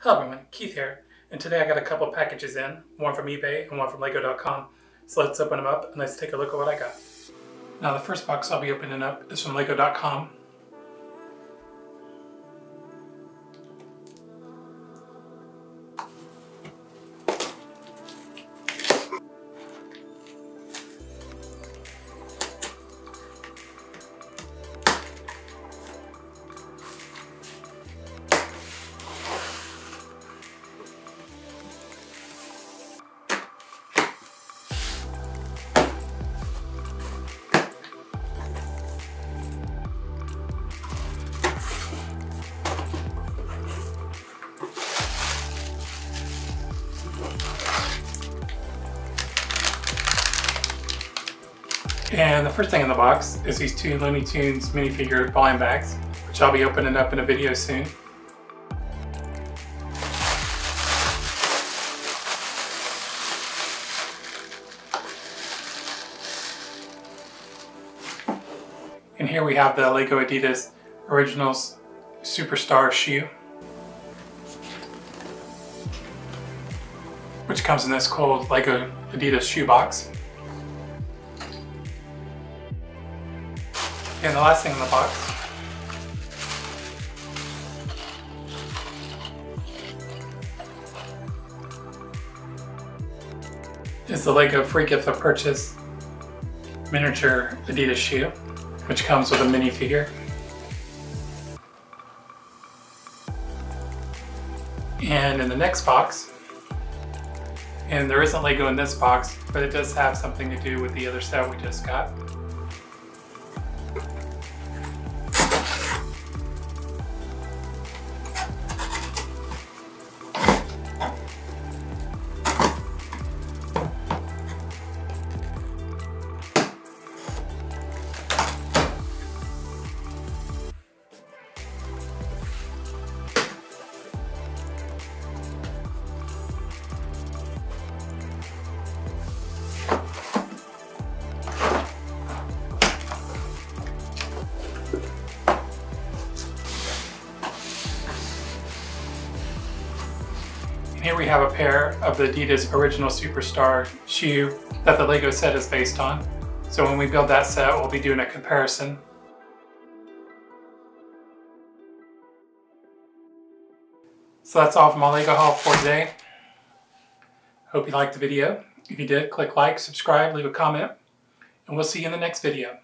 Hello everyone, Keith here, and today I got a couple packages in, one from eBay and one from Lego.com. So let's open them up and let's take a look at what I got. Now the first box I'll be opening up is from Lego.com. And the first thing in the box is these two Looney Tunes minifigure blind bags, which I'll be opening up in a video soon. And here we have the Lego Adidas Originals Superstar shoe, which comes in this cool Lego Adidas shoe box. And the last thing in the box is the Lego Free Gift of Purchase miniature Adidas shoe, which comes with a minifigure. And in the next box, and there isn't Lego in this box, but it does have something to do with the other set we just got. Here we have a pair of the Adidas Original Superstar shoe that the Lego set is based on. So when we build that set, we'll be doing a comparison. So that's all from my Lego haul for today. Hope you liked the video. If you did, click like, subscribe, leave a comment, and we'll see you in the next video.